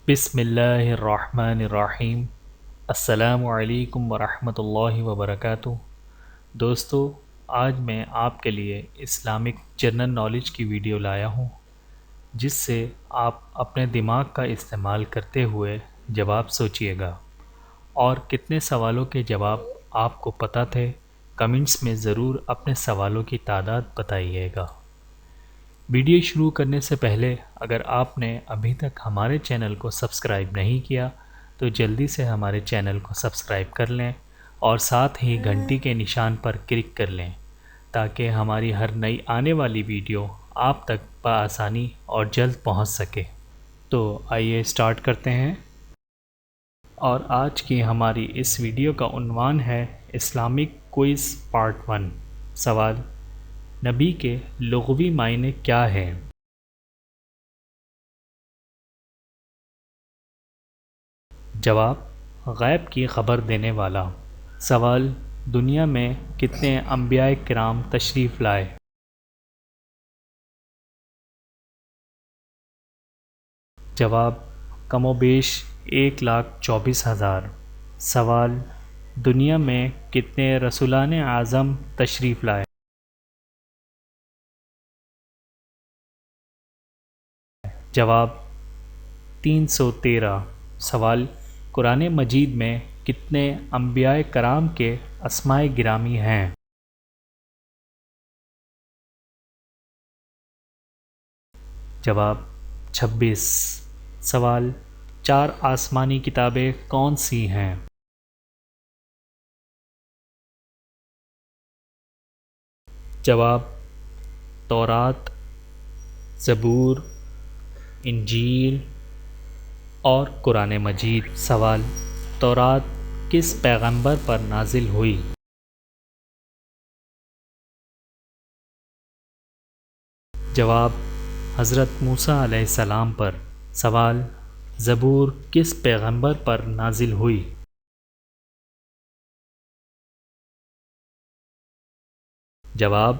بسم اللہ الرحمن الرحیم۔ السلام علیکم ورحمۃ اللہ وبرکاتہ۔ دوستو، آج میں آپ کے لیے اسلامک جنرل نالج کی ویڈیو لایا ہوں، جس سے آپ اپنے دماغ کا استعمال کرتے ہوئے جواب سوچئے گا۔ اور کتنے سوالوں کے جواب آپ کو پتہ تھے، کمنٹس میں ضرور اپنے سوالوں کی تعداد بتائیے گا۔ ویڈیو شروع کرنے سے پہلے اگر آپ نے ابھی تک ہمارے چینل کو سبسکرائب نہیں کیا تو جلدی سے ہمارے چینل کو سبسکرائب کر لیں اور ساتھ ہی گھنٹی کے نشان پر کلک کر لیں تاکہ ہماری ہر نئی آنے والی ویڈیو آپ تک بآسانی اور جلد پہنچ سکے۔ تو آئیے سٹارٹ کرتے ہیں۔ اور آج کی ہماری اس ویڈیو کا عنوان ہے اسلامک کوئز پارٹ 1۔ سوال: نبی کے لغوی معنی کیا ہیں؟ جواب: غیب کی خبر دینے والا۔ سوال: دنیا میں کتنے انبیاء کرام تشریف لائے؟ جواب: کم و بیش 1,24,000۔ سوال: دنیا میں کتنے رسولان اعظم تشریف لائے؟ جواب: 313۔ سوال: قرآن مجید میں کتنے انبیاء کرام کے اسماء گرامی ہیں؟ جواب: 26۔ سوال: 4 آسمانی کتابیں کون سی ہیں؟ جواب: تورات، زبور، انجیل اور قرآن مجید۔ سوال: تورات کس پیغمبر پر نازل ہوئی؟ جواب: حضرت موسیٰ علیہ السلام پر۔ سوال: زبور کس پیغمبر پر نازل ہوئی؟ جواب: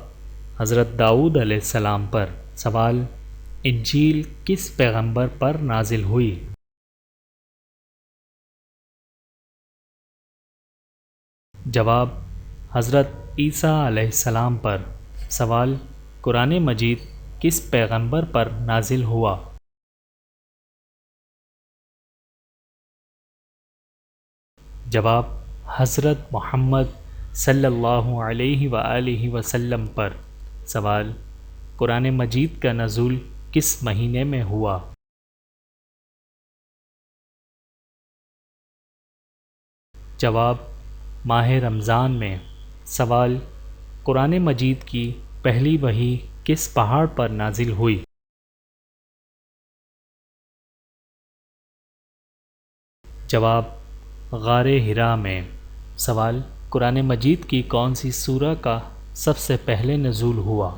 حضرت داؤد علیہ السلام پر۔ سوال: انجیل کس پیغمبر پر نازل ہوئی؟ جواب: حضرت عیسیٰ علیہ السلام پر۔ سوال: قرآن مجید کس پیغمبر پر نازل ہوا؟ جواب: حضرت محمد صلی اللہ علیہ وآلہ وسلم پر۔ سوال: قرآن مجید کا نزول کس مہینے میں ہوا؟ جواب: ماہ رمضان میں۔ سوال: قرآن مجید کی پہلی وحی کس پہاڑ پر نازل ہوئی؟ جواب: غار حرا میں۔ سوال: قرآن مجید کی کون سی سورہ کا سب سے پہلے نزول ہوا؟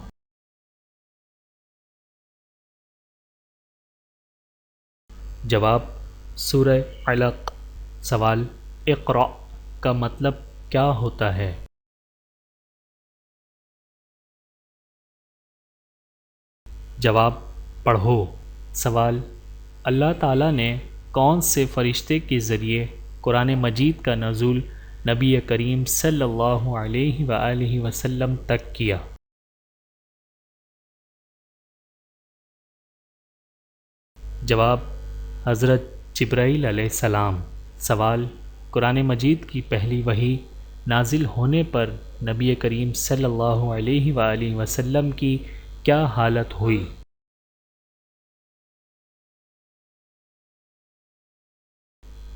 جواب: سورہ علق۔ سوال: اقرأ کا مطلب کیا ہوتا ہے؟ جواب: پڑھو۔ سوال: اللہ تعالیٰ نے کون سے فرشتے کے ذریعے قرآن مجید کا نزول نبی کریم صلی اللہ علیہ وآلہ وسلم تک کیا؟ جواب: حضرت جبرائیل علیہ السلام۔ سوال: قرآن مجید کی پہلی وحی نازل ہونے پر نبی کریم صلی اللہ علیہ وآلہ وسلم کی کیا حالت ہوئی؟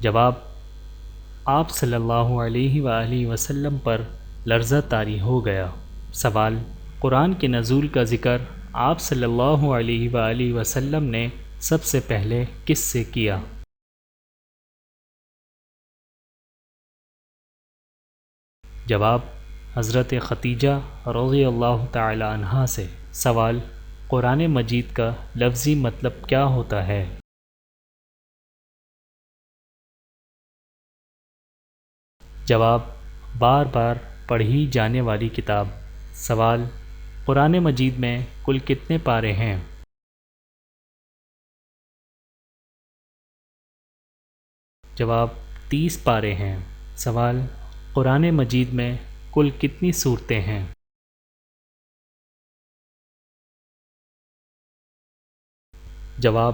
جواب: آپ صلی اللہ علیہ وآلہ وسلم پر لرزہ طاری ہو گیا۔ سوال: قرآن کے نزول کا ذکر آپ صلی اللہ علیہ وآلہ وسلم نے سب سے پہلے کس سے کیا؟ جواب: حضرت خدیجہ رضی اللہ تعالی عنہا سے۔ سوال: قرآن مجید کا لفظی مطلب کیا ہوتا ہے؟ جواب: بار بار پڑھی جانے والی کتاب۔ سوال: قرآن مجید میں کل کتنے پارے ہیں؟ جواب 30 پارے ہیں۔ سوال قرآن مجید میں کل کتنی صورتیں ہیں؟ جواب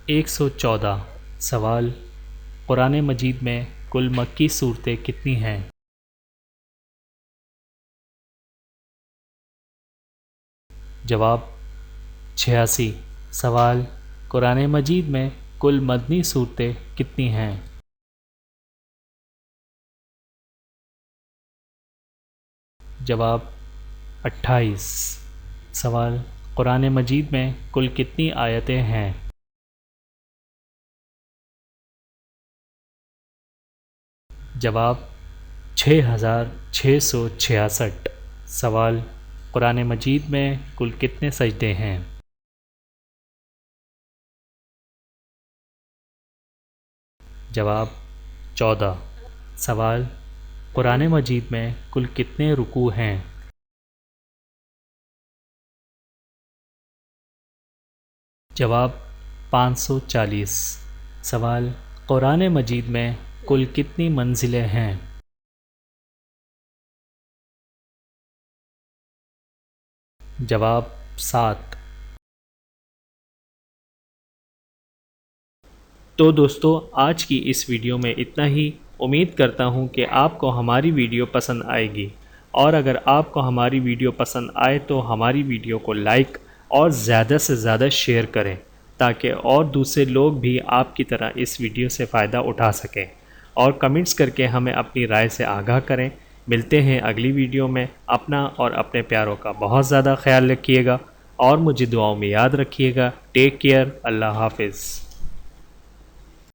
114۔ سوال قرآن مجید میں کل مکی صورتیں کتنی ہیں؟ جواب 86۔ سوال قرآن مجید میں کل مدنی صورتیں کتنی ہیں؟ جواب 28۔ سوال قرآن مجید میں کل کتنی آیتیں ہیں؟ جواب 6666۔ سوال قرآن مجید میں کل کتنے سجدے ہیں؟ جواب 14۔ سوال قرآن مجید میں کل کتنے رکوع ہیں؟ جواب 540۔ سوال قرآن مجید میں کل کتنی منزلیں ہیں؟ جواب 7۔ تو دوستو آج کی اس ویڈیو میں اتنا ہی۔ امید کرتا ہوں کہ آپ کو ہماری ویڈیو پسند آئے گی، اور اگر آپ کو ہماری ویڈیو پسند آئے تو ہماری ویڈیو کو لائک اور زیادہ سے زیادہ شیئر کریں، تاکہ اور دوسرے لوگ بھی آپ کی طرح اس ویڈیو سے فائدہ اٹھا سکیں، اور کمنٹس کر کے ہمیں اپنی رائے سے آگاہ کریں۔ ملتے ہیں اگلی ویڈیو میں۔ اپنا اور اپنے پیاروں کا بہت زیادہ خیال رکھیے گا، اور مجھے دعاؤں میں یاد رکھیے گا۔ Take care. اللہ حافظ۔